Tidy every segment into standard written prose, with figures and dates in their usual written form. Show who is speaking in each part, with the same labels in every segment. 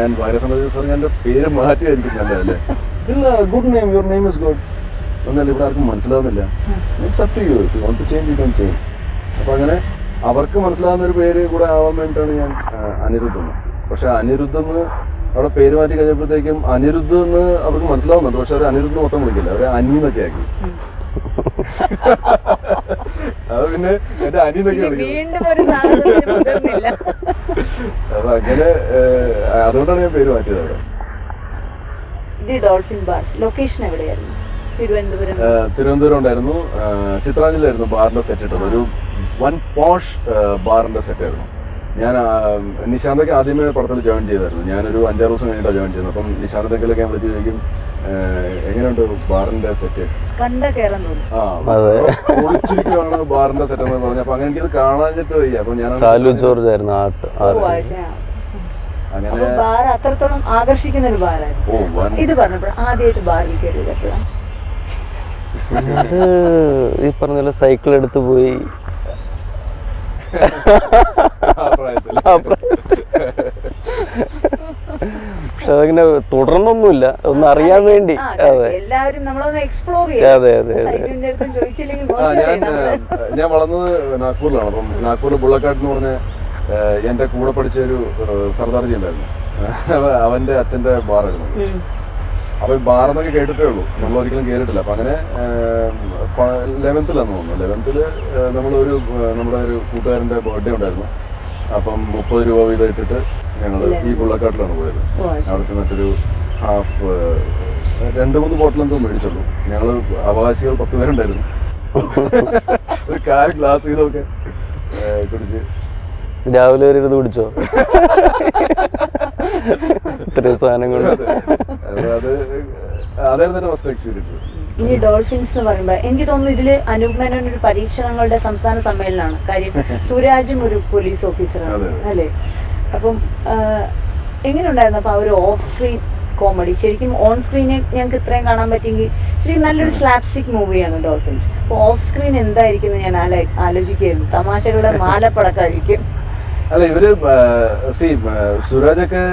Speaker 1: ഞാൻ ഭാര്യസമ്മതി സാർ ഞാൻ എൻ്റെ പേര് മാറ്റിയായിരിക്കും നല്ലതല്ലേ? ഇല്ല, good name, your name is good. എന്നാൽ ഇവിടെ ആർക്കും മനസ്സിലാവുന്നില്ല. It's up to you, if you want to change you can change. അപ്പോൾ അങ്ങനെ അവർക്ക് മനസ്സിലാവുന്ന ഒരു പേര് കൂടെ ആവാൻ വേണ്ടിയിട്ടാണ് ഞാൻ അനിരുദ്ധ് എന്ന്. പക്ഷെ അനിരുദ്ധ് എന്ന് അവിടെ പേര് മാറ്റി കഴിഞ്ഞപ്പോഴത്തേക്കും അനിരുദ്ധ് എന്ന് അവർക്ക് മനസ്സിലാവുന്നുണ്ട്. പക്ഷെ അവർ അനിരുദ്ധ് മൊത്തം വിളിക്കില്ല, അവരെ അനി എന്നൊക്കെ ആക്കി. അത് പിന്നെ എന്റെ അനി എന്നൊക്കെ അപ്പൊ അങ്ങനെ അതുകൊണ്ടാണ് ഞാൻ പേര് മാറ്റിയത് അവിടെ. തിരുവനന്തപുരം ഉണ്ടായിരുന്നു, ചിത്രാഞ്ജലിയായിരുന്നു ബാറിന്റെ സെറ്റ് ഇട്ടത്. ഒരു വൺ പോഷ് ബാറിന്റെ സെറ്റ് ആയിരുന്നു. ഞാൻ നിശാന്തൊക്കെ ആദ്യമേ പടത്തിൽ ജോയിൻ ചെയ്തായിരുന്നു. ഞാനൊരു 5-6 ദിവസം കഴിഞ്ഞിട്ടാണ് ജോയിൻ ചെയ്യുന്നത്. അപ്പം നിശാന്തൊക്കെ ഞാൻ വിളിച്ച് ചോദിക്കും എങ്ങനെയുണ്ട് ബാറിന്റെ സെറ്റ്, ഓടിച്ചിരിക്കുവാണ് ബാറിന്റെ സെറ്റ് എന്ന് പറഞ്ഞു. അപ്പൊ അങ്ങനെ എനിക്കത് കാണാഞ്ഞിട്ട് വയ്യ. അപ്പൊ ഞാൻ
Speaker 2: അങ്ങനെ അത്രത്തോളം ആകർഷിക്കുന്ന ഒരു ബാറായിരുന്നു ഇത്. പറഞ്ഞപ്പോൾ ആദ്യമായിട്ട് ബാറിൽ കയറിയത് എപ്പോഴാണ്?
Speaker 3: അത് ഈ പറഞ്ഞ പോലെ സൈക്കിൾ എടുത്ത് പോയി. പക്ഷെ അതങ്ങനെ തുടർന്നൊന്നുമില്ല, ഒന്ന് അറിയാൻ വേണ്ടി. അതെ,
Speaker 2: എല്ലാവരും നമ്മളൊന്ന് എക്സ്പ്ലോർ
Speaker 3: അതെ അതെ
Speaker 1: ഞാൻ വളർന്നത് നാഗ്പൂരിലാണ്. അപ്പം നാഗ്പൂരിൽ ബുള്ളക്കാട്ട് എന്ന് പറഞ്ഞ എന്റെ കൂടെ പഠിച്ച ഒരു സർദാർജി ഉണ്ടായിരുന്നു. അവന്റെ അച്ഛന്റെ ബാറായിരുന്നു. അപ്പൊ ബാറെന്നൊക്കെ കേട്ടിട്ടേ ഉള്ളൂ, നമ്മൾ ഒരിക്കലും കേട്ടിട്ടില്ല. അപ്പൊ അങ്ങനെ 11th തോന്നുന്നു. 11th നമ്മളൊരു നമ്മുടെ ഒരു കൂട്ടുകാരന്റെ ബർത്ത്ഡേ ഉണ്ടായിരുന്നു. അപ്പം 30 രൂപ വീതം ഇട്ടിട്ട് ഞങ്ങൾ ഈ ബുള്ളക്കാട്ടിലാണ് പോയത്. അവിടെ ചെന്നിട്ടൊരു ഹാഫ് 2-3 ബോട്ടിലെന്തോ മേടിച്ചുള്ളൂ. ഞങ്ങൾ അവകാശികൾ 10 പേരുണ്ടായിരുന്നു. ഒരു 1/4 ഗ്ലാസ് വീതമൊക്കെ കുടിച്ച്
Speaker 3: രാവിലെ ഒരു ഇത് കുടിച്ചോ? ഇത്രയും സാധനം കൊണ്ട്
Speaker 1: അതായിരുന്നു ഫസ്റ്റ് എക്സ്പീരിയൻസ്.
Speaker 2: ഇനി ഡോൾഫിൻസ് എന്ന് പറയുമ്പോൾ എനിക്ക് തോന്നുന്നു ഇതില് അനൂപ് മേനോൻ ഒരു പരീക്ഷണങ്ങളുടെ സംസ്ഥാന സമ്മേളനമാണ്. കാര്യം സുരാജും ഒരു പോലീസ് ഓഫീസറാണ് അല്ലേ? അപ്പം എങ്ങനെ ഉണ്ടായിരുന്നു അപ്പൊ ആ ഒരു ഓഫ് സ്ക്രീൻ കോമഡി? ശരിക്കും ഓൺ സ്ക്രീനെ ഞങ്ങൾക്ക് ഇത്രയും കാണാൻ പറ്റിയെങ്കിൽ ശരിക്കും നല്ലൊരു സ്ലാപ്സ്റ്റിക് മൂവിയാണ് ഡോൾഫിൻസ്. അപ്പോൾ ഓഫ് സ്ക്രീൻ എന്തായിരിക്കും ഞാൻ ആലോചിക്കുകയായിരുന്നു. തമാശകളുടെ മാലപ്പടക്കായിരിക്കും.
Speaker 1: അല്ല, ഇവര് സുരാജൊക്കെ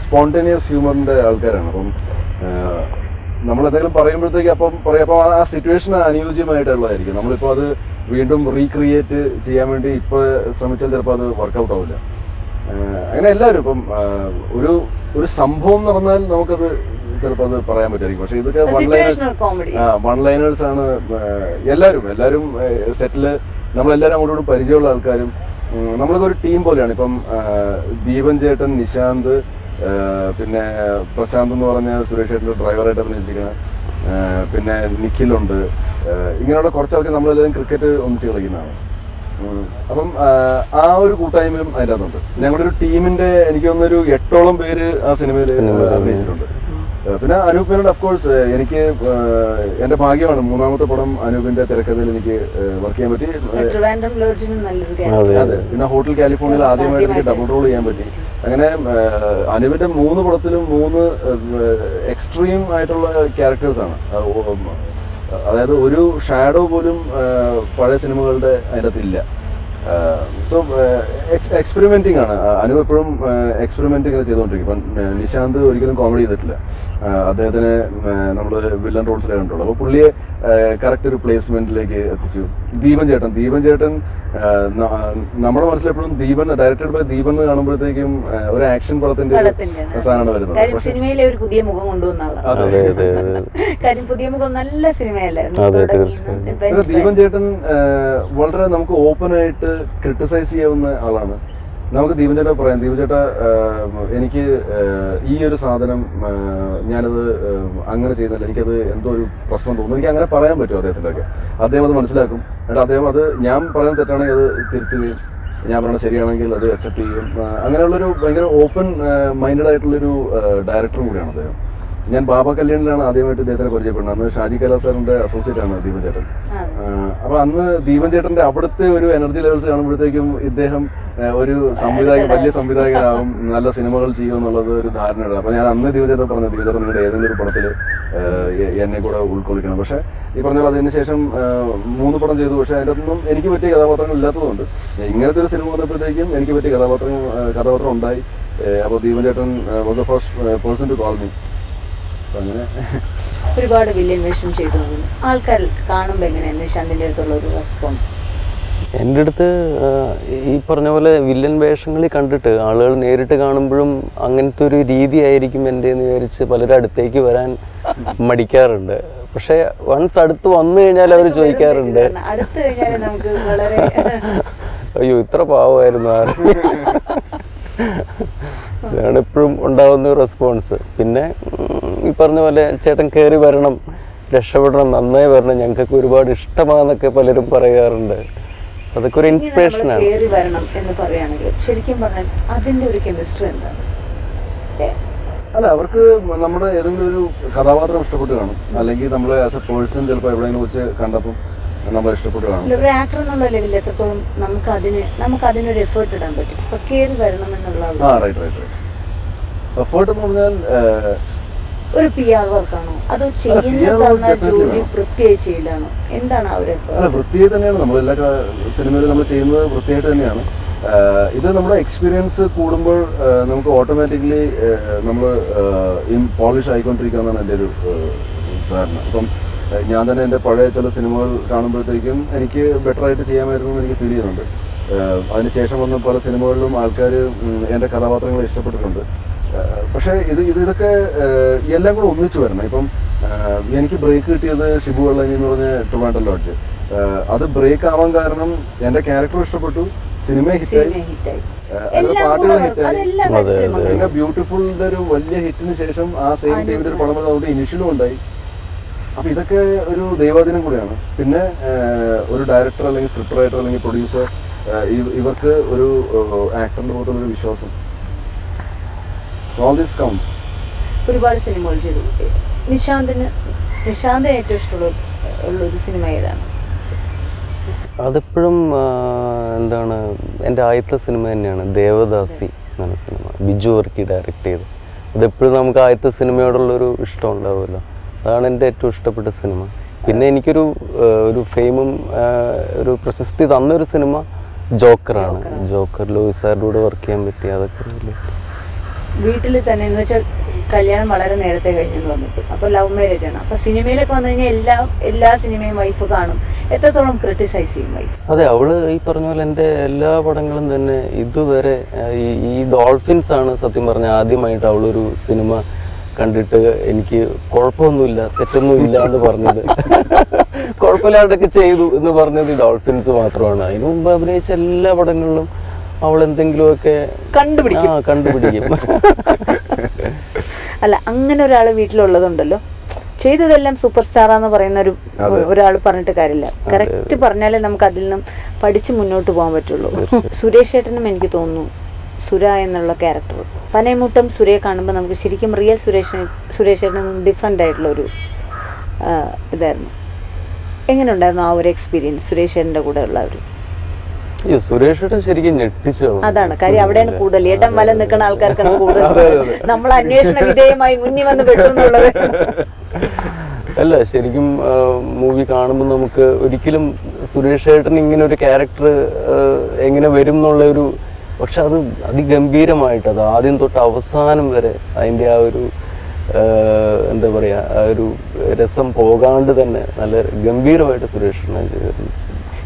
Speaker 1: സ്പോണ്ടേനിയസ് ഹ്യൂമറിന്റെ ആൾക്കാരാണ്. അപ്പം നമ്മൾ എന്തെങ്കിലും പറയുമ്പോഴത്തേക്ക് അപ്പം പറയാം, അപ്പം ആ സിറ്റുവേഷൻ അനുയോജ്യമായിട്ടുള്ളതായിരിക്കും. നമ്മളിപ്പോൾ അത് വീണ്ടും റീക്രിയേറ്റ് ചെയ്യാൻ വേണ്ടി ഇപ്പോൾ ശ്രമിച്ചാൽ ചിലപ്പോൾ അത് വർക്കൗട്ട് ആവില്ല. അങ്ങനെ എല്ലാവരും ഇപ്പം ഒരു സംഭവം നടന്നാൽ നമുക്കത് ചിലപ്പോൾ അത് പറയാൻ പറ്റുമായിരിക്കും. പക്ഷെ ഇതൊക്കെ വൺ ലൈനേഴ്സ് ആണ്. എല്ലാവരും സെറ്റില് നമ്മളെല്ലാവരും അങ്ങോട്ടും പരിചയമുള്ള ആൾക്കാരും. നമ്മളൊക്കെ ഒരു ടീം പോലെയാണ്. ഇപ്പം ദീപൻ ചേട്ടൻ, നിശാന്ത്, പിന്നെ പ്രശാന്ത് എന്ന് പറഞ്ഞ സുരേഷ് ചേട്ടൻ്റെ ഡ്രൈവറായിട്ട് അഭിനയിച്ചിരിക്കുന്നത്, പിന്നെ നിഖിലുണ്ട്. ഇങ്ങനെയുള്ള കുറച്ചാൾക്ക് നമ്മളെല്ലാവരും ക്രിക്കറ്റ് ഒന്നിച്ച് കളിക്കുന്നതാണ്. അപ്പം ആ ഒരു കൂട്ടായ്മയും അതിനകത്തുണ്ട്. ഞങ്ങളുടെ ഒരു ടീമിന്റെ എനിക്ക് തോന്നുന്നൊരു 8ഓളം പേര് ആ സിനിമയിൽ അഭിനയിച്ചിട്ടുണ്ട്. പിന്നെ അനൂപ് മേനോൻ ഓഫ്കോഴ്സ് എനിക്ക് എന്റെ ഭാഗ്യമാണ്. 3ാമത്തെ പടം അനൂപിന്റെ തിരക്കഥയിൽ എനിക്ക് വർക്ക് ചെയ്യാൻ പറ്റി. അതെ, പിന്നെ ഹോട്ടൽ കാലിഫോർണിയയിൽ ആദ്യമായിട്ട് എനിക്ക് ഡബിൾ റോൾ ചെയ്യാൻ പറ്റി. അങ്ങനെ അനൂപിന്റെ 3 പടത്തിലും 3 എക്സ്ട്രീം ആയിട്ടുള്ള ക്യാരക്ടേഴ്സാണ്. അതായത് ഒരു ഷാഡോ പോലും പഴയ സിനിമകളുടെ അതിനകത്തില്ല. സോ എക്സ്പെരിമെന്റിങ് ആണ്. അനു എപ്പോഴും എക്സ്പെരിമെന്റിങ് ചെയ്തുകൊണ്ടിരിക്കും. ഇപ്പം നിശാന്ത് ഒരിക്കലും കോമഡി ചെയ്തിട്ടില്ല. അദ്ദേഹത്തിന് നമ്മൾ വില്ലൻ റോൾസിലേ കണ്ടുള്ളൂ. അപ്പോൾ പുള്ളിയെ കറക്റ്റ് ഒരു പ്ലേസ്മെന്റിലേക്ക് എത്തിച്ചു. ദീപൻ ചേട്ടൻ നമ്മുടെ മനസ്സിലെപ്പോഴും ഡയറക്റ്റഡ് ബൈ ദീപൻ എന്ന് കാണുമ്പോഴത്തേക്കും ഒരു ആക്ഷൻ പടത്തിന്റെ സാധനമാണ് വരുന്നത്.
Speaker 2: സിനിമയിലെ ഒരു പുതിയ മുഖം കൊണ്ടുവന്നാണ്. കാര്യം പുതിയ മുഖം നല്ല സിനിമയല്ലായിരുന്നു.
Speaker 1: ദീപൻ ചേട്ടൻ വളരെ നമുക്ക് ഓപ്പൺ ആയിട്ട് ക്രിട്ടിസൈസ് ചെയ്യാവുന്ന ആളാണ്. നമുക്ക് ദീപൻ ചേട്ടാ പറയാം, ദീപൻ ചേട്ടാ എനിക്ക് ഈ ഒരു സാധനം ഞാനത് അങ്ങനെ ചെയ്യുന്നില്ല, എനിക്കത് എന്തോ ഒരു പ്രശ്നം തോന്നുന്നു, എനിക്ക് അങ്ങനെ പറയാൻ പറ്റും അദ്ദേഹത്തിൻ്റെ ഒക്കെ. അദ്ദേഹം അത് മനസ്സിലാക്കും. എന്നിട്ട് അദ്ദേഹം അത് ഞാൻ പറയുന്നത് തെറ്റാണെങ്കിൽ അത് തിരുത്തുകയും ഞാൻ പറയുന്നത് ശരിയാണെങ്കിൽ അത് അക്സെപ്റ്റ് ചെയ്യും. അങ്ങനെയുള്ളൊരു ഭയങ്കര ഓപ്പൺ മൈൻഡഡ് ആയിട്ടുള്ളൊരു ഡയറക്ടർ കൂടിയാണ് അദ്ദേഹം. ഞാൻ ബാബ കല്യാണിലാണ് ആദ്യമായിട്ട് ഇദ്ദേഹത്തിനെ പരിചയപ്പെടുന്നത്. അന്ന് ഷാജി കലാ സാറിന്റെ അസോസിയേറ്റ് ആണ് ദീപൻ ചേട്ടൻ. അപ്പൊ അന്ന് ദീപൻ ചേട്ടന്റെ അവിടുത്തെ ഒരു എനർജി ലെവൽസ് കാണുമ്പോഴത്തേക്കും ഇദ്ദേഹം ഒരു വലിയ സംവിധായകനാകും, നല്ല സിനിമകൾ ചെയ്യും എന്നുള്ളത് ഒരു ധാരണയാണ്. അപ്പൊ ഞാൻ അന്ന് ദീപൻ ചേട്ടൻ പറഞ്ഞു, ദീപൻ ചേട്ടൻ നിങ്ങളുടെ ഏതെങ്കിലും ഒരു പടത്തിൽ എന്നെ കൂടെ ഉൾക്കൊള്ളിക്കണം. പക്ഷെ ഈ പറഞ്ഞാൽ അതിന് ശേഷം 3 പടം ചെയ്തു. പക്ഷെ അതിൻ്റെ ഒന്നും എനിക്ക് പറ്റിയ കഥാപാത്രങ്ങൾ ഇല്ലാത്തതുകൊണ്ട് ഇങ്ങനത്തെ ഒരു സിനിമ വന്നപ്പോഴത്തേക്കും എനിക്ക് പറ്റിയ കഥാപാത്രം ഉണ്ടായി. അപ്പോൾ ദീപൻ ചേട്ടൻ was the first person to call me. അങ്ങനെ
Speaker 2: ഒരുപാട് വില്ലൻ വേഷം ചെയ്തു. ആൾക്കാർ കാണുമ്പോൾ എങ്ങനെയാണ് നിശാന്തിൻ്റെ അടുത്തുള്ള ഒരു റെസ്പോൺസ്?
Speaker 3: എൻ്റെ അടുത്ത് ഈ പറഞ്ഞ പോലെ വില്ലൻ വേഷങ്ങളിൽ കണ്ടിട്ട് ആളുകൾ നേരിട്ട് കാണുമ്പോഴും അങ്ങനത്തെ ഒരു രീതി ആയിരിക്കും എൻ്റെ എന്ന് വിചാരിച്ച് പലരും അടുത്തേക്ക് വരാൻ മടിക്കാറുണ്ട്. പക്ഷെ വൺസ് അടുത്ത് വന്നു കഴിഞ്ഞാൽ അവർ ചോദിക്കാറുണ്ട്, അയ്യോ ഇത്ര പാവമായിരുന്നു അതാണ് എപ്പോഴും ഉണ്ടാകുന്ന റെസ്പോൺസ്. പിന്നെ ഈ പറഞ്ഞ പോലെ ചേട്ടൻ കയറി വരണം, രക്ഷപ്പെടണം, നന്നായി വരണം, ഞങ്ങൾക്കൊക്കെ ഒരുപാട് ഇഷ്ടമാണെന്നൊക്കെ പലരും പറയാറുണ്ട്. അതൊക്കെ ഒരു ഇൻസ്പിറേഷൻ ആണ്.
Speaker 2: ശരിക്കും പറഞ്ഞാൽ അതിന്റെ ഒരു കെമിസ്ട്രി എന്താണ്?
Speaker 1: അല്ല, അവർക്ക് നമ്മുടെ ഏതെങ്കിലും ഒരു കഥാപാത്രം ഇഷ്ടപ്പെട്ട് കാണും, അല്ലെങ്കിൽ നമ്മൾ ആസ് എ പേഴ്സൺ ചിലപ്പോൾ എവിടെയെങ്കിലും വെച്ച് കണ്ടപ്പോൾ നമ്മൾ ഇഷ്ടപ്പെട്ട് കാണും.
Speaker 2: ഒരു ആക്ടർ എന്നുള്ള ലെവലിൽ എത്രത്തോളം നമുക്ക് അതിനൊരു എഫേർട്ട് ഇടാൻ പറ്റും. ഇപ്പൊ കയറി വരണം എന്നുള്ള
Speaker 1: എഫേർട്ട് എന്ന് പറഞ്ഞാൽ
Speaker 2: ഒരു PR വർക്കാണോ അതോ ചെയ്യുന്ന ജോലി വൃത്തിയായി ചെയ്യലാണോ? എന്താണ് ആ ഒരു എഫേർട്ട്?
Speaker 1: അല്ല, വൃത്തിയായി തന്നെയാണ് നമ്മൾ എല്ലാ സിനിമയിലും നമ്മൾ ചെയ്യുന്നത്, വൃത്തിയായിട്ട് തന്നെയാണ്. ഇത് നമ്മുടെ എക്സ്പീരിയൻസ് കൂടുമ്പോൾ നമുക്ക് ഓട്ടോമാറ്റിക്കലി നമ്മൾ പോളിഷ് ആയിക്കൊണ്ടിരിക്കുക എന്നാണ് എൻ്റെ ഒരു ധാരണ. അപ്പം ഞാൻ തന്നെ എൻ്റെ പഴയ ചില സിനിമകൾ കാണുമ്പോഴത്തേക്കും എനിക്ക് ബെറ്ററായിട്ട് ചെയ്യാമായിരുന്നു എന്ന് എനിക്ക് ഫീൽ ചെയ്യുന്നുണ്ട്. അതിനുശേഷം വന്ന പല സിനിമകളിലും ആൾക്കാർ എൻ്റെ കഥാപാത്രങ്ങളെ ഇഷ്ടപ്പെട്ടിട്ടുണ്ട്. പക്ഷേ ഇതൊക്കെ എല്ലാം കൂടെ ഒന്നിച്ചു വരണം. ഇപ്പം എനിക്ക് ബ്രേക്ക് കിട്ടിയത് ഷിബു വെള്ളഞ്ഞി എന്ന് പറഞ്ഞ ട്രിവാൻഡ്രം ലോഡ്ജ്. അത് ബ്രേക്ക് ആവാൻ കാരണം എൻ്റെ ക്യാരക്ടർ ഇഷ്ടപ്പെട്ടു, സിനിമ ഹിറ്റായി, പാട്ടുകൾ ഹിറ്റായി. പിന്നെ ബ്യൂട്ടിഫുളിന്റെ ഒരു വലിയ ഹിറ്റിന് ശേഷം ആ സെയിം ടൈമിൽ ഒരു പടം അതുകൊണ്ട് ഇനിഷ്യലും ഉണ്ടായി. അപ്പൊ ഇതൊക്കെ ഒരു ദൈവാധീനം കൂടിയാണ്. പിന്നെ ഒരു ഡയറക്ടർ അല്ലെങ്കിൽ സ്ക്രിപ്റ്റ് റൈറ്റർ അല്ലെങ്കിൽ പ്രൊഡ്യൂസർ ഇവർക്ക് ഒരു ആക്ടറിന്റെ പുറത്തുള്ള ഒരു വിശ്വാസം, all this counts.
Speaker 2: ഒരുപാട് സിനിമകൾ ചെയ്തു. നിശാന്തിന് ഏറ്റവും ഇഷ്ടമുള്ളൊരു സിനിമ ഏതാണ്?
Speaker 3: അതെപ്പോഴും എന്താണ് എൻ്റെ ആദ്യത്തെ സിനിമ തന്നെയാണ് ദേവദാസി എന്ന സിനിമ, ബിജു വർക്കി ഡയറക്റ്റ് ചെയ്ത്. അതെപ്പോഴും നമുക്ക് ആദ്യത്തെ സിനിമയോടുള്ളൊരു ഇഷ്ടം ഉണ്ടാവുമല്ലോ, അതാണ് എൻ്റെ ഏറ്റവും ഇഷ്ടപ്പെട്ട സിനിമ. പിന്നെ എനിക്കൊരു ഫെയിമും ഒരു പ്രശസ്തി തന്നൊരു സിനിമ ജോക്കറാണ്. ജോക്കർ ലൂയിസ് സാറിൻ്റെ കൂടെ വർക്ക് ചെയ്യാൻ പറ്റി. അതൊക്കെ
Speaker 2: വീട്ടിൽ തന്നെ എന്ന് വെച്ചാൽ കല്യാണം വളരെ നേരത്തെ കഴിഞ്ഞു വന്നിട്ട്, അപ്പോൾ ലവ് മാരേജ് ആണ്. അപ്പോൾ സിനിമയിലൊക്കെ വന്നു കഴിഞ്ഞാൽ എല്ലാ സിനിമയും വൈഫ് കാണും. എത്രത്തോളം ക്രിട്ടിസൈസ് ചെയ്യും വൈഫ്?
Speaker 3: അതെ, അവള് ഈ പറഞ്ഞ പോലെ എൻ്റെ എല്ലാ പടങ്ങളും തന്നെ ഇതുവരെ ഈ ഡോൾഫിൻസ് ആണ് സത്യം പറഞ്ഞാൽ ആദ്യമായിട്ട് അവളൊരു സിനിമ കണ്ടിട്ട് എനിക്ക് കുഴപ്പമൊന്നുമില്ല, തെറ്റൊന്നുമില്ല എന്ന് പറഞ്ഞത്, കുഴപ്പമില്ലാണ്ടൊക്കെ ചെയ്തു എന്ന് പറഞ്ഞത് ഡോൾഫിൻസ് മാത്രമാണ്. അതിനു മുമ്പ് അഭിനയിച്ച എല്ലാ പടങ്ങളിലും അവൾ എന്തെങ്കിലുമൊക്കെ കണ്ടുപിടിക്കും.
Speaker 2: അല്ല, അങ്ങനെ ഒരാൾ വീട്ടിലുള്ളതുണ്ടല്ലോ, ചെയ്തതെല്ലാം സൂപ്പർ സ്റ്റാറാന്ന് പറയുന്ന ഒരാൾ പറഞ്ഞിട്ട് കാര്യമില്ല. കറക്റ്റ് പറഞ്ഞാലേ നമുക്ക് അതിൽ നിന്നും പഠിച്ച് മുന്നോട്ട് പോകാൻ പറ്റുള്ളൂ. സുരേഷ് ഏട്ടനും എനിക്ക് തോന്നുന്നു സുര എന്നുള്ള ക്യാരക്ടർ പനയമുട്ടം സുരയെ കാണുമ്പോൾ നമുക്ക് ശരിക്കും റിയൽ സുരേഷ് ഏട്ടനും ഡിഫറെൻ്റ് ആയിട്ടുള്ളൊരു ഇതായിരുന്നു. എങ്ങനെ ഉണ്ടായിരുന്നു ആ ഒരു എക്സ്പീരിയൻസ് സുരേഷ് ഏട്ടൻ്റെ കൂടെ ഉള്ള ഒരു?
Speaker 3: സുരേഷ് ശരിക്കും ഞെട്ടിച്ചു.
Speaker 2: അതാണ് കാര്യം, അവിടെയാണ് കൂടുതൽ ഏട്ടൻ വല നിൽക്കുന്ന ആൾക്കാർക്കാണ് കൂടുതൽ നമ്മൾ അന്വേഷണ വിധേയമായി മുന്നിൽ വന്ന് പെട്ടുന്നുള്ളത്.
Speaker 3: അല്ല, ശരിക്കും മൂവി കാണുമ്പോൾ നമുക്ക് ഒരിക്കലും സുരേഷ് ഏട്ടൻ ഇങ്ങനെ ഒരു ക്യാരക്ടർ എങ്ങനെ വരും എന്നുള്ള ഒരു, പക്ഷെ അത് അതിഗംഭീരമായിട്ട് അത് ആദ്യം തൊട്ട് അവസാനം വരെ അതിൻ്റെ ആ ഒരു എന്താ പറയുക, ആ ഒരു രസം പോകാണ്ട് തന്നെ നല്ല ഗംഭീരമായിട്ട് സുരേഷ് ഏട്ടൻ ചെയ്തിരുന്നു.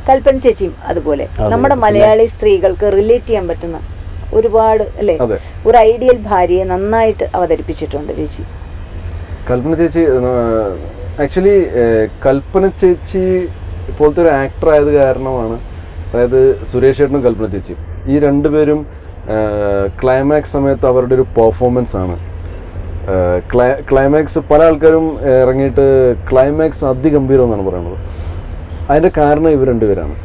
Speaker 2: കൽപ്പന ചേച്ചിയും അതുപോലെ നമ്മുടെ മലയാളി സ്ത്രീകൾക്ക് റിലേറ്റ് ചെയ്യാൻ പറ്റുന്ന ഒരുപാട് അല്ലേ, ഒരു ഐഡിയൽ ഭാര്യയെ നന്നായിട്ട് അവതരിപ്പിച്ചിട്ടുണ്ട് ചേച്ചി.
Speaker 1: കൽപ്പന ചേച്ചി ആക്ച്വലി കൽപ്പന ചേച്ചി ഇപ്പോഴത്തെ ഒരു ആക്ടർ ആയത് കാരണമാണ്, അതായത് സുരേഷ് ഏട്ടനും കൽപ്പന ചേച്ചിയും ഈ രണ്ടുപേരും ക്ലൈമാക്സ് സമയത്ത് അവരുടെ ഒരു പെർഫോമൻസ് ആണ്. ക്ലൈമാക്സ് പല ആൾക്കാരും ഇറങ്ങിയിട്ട് ക്ലൈമാക്സ് അതിഗംഭീരം എന്നാണ് പറയുന്നത്. അതിൻ്റെ കാരണം ഇവർ രണ്ടുപേരാണ്.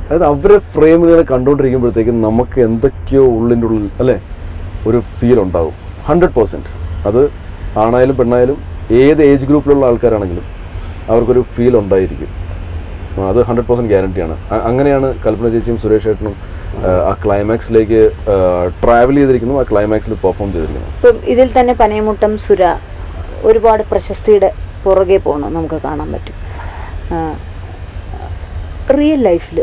Speaker 1: അതായത് അവരെ ഫ്രെയിമുകളെ കണ്ടുകൊണ്ടിരിക്കുമ്പോഴത്തേക്കും നമുക്ക് എന്തൊക്കെയോ ഉള്ളിൻ്റെ ഉള്ളിൽ അല്ലേ ഒരു ഫീൽ ഉണ്ടാവും 100%. അത് ആണായാലും പെണ്ണായാലും ഏത് ഏജ് ഗ്രൂപ്പിലുള്ള ആൾക്കാരാണെങ്കിലും അവർക്കൊരു ഫീൽ ഉണ്ടായിരിക്കും. അത് 100% ഗ്യാരണ്ടിയാണ്. അങ്ങനെയാണ് കൽപ്പന ചേച്ചിയും സുരേഷ് ഏട്ടനും ആ ക്ലൈമാക്സിലേക്ക് ട്രാവൽ ചെയ്തിരിക്കുന്നു, ആ ക്ലൈമാക്സിൽ പെർഫോം ചെയ്തിരിക്കുന്നു.
Speaker 2: ഇപ്പം ഇതിൽ തന്നെ പനയമുട്ടം സുര ഒരുപാട് പ്രശസ്തിയുടെ പുറകെ പോകണം നമുക്ക് കാണാൻ പറ്റും. റിയൽ ലൈഫിൽ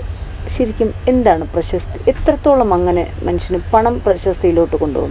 Speaker 2: ശരിക്കും എന്താണ് പ്രശസ്തി? എത്രത്തോളം അങ്ങനെ മനുഷ്യന് പണം പ്രശസ്തിയിലോട്ട് കൊണ്ടുപോകാൻ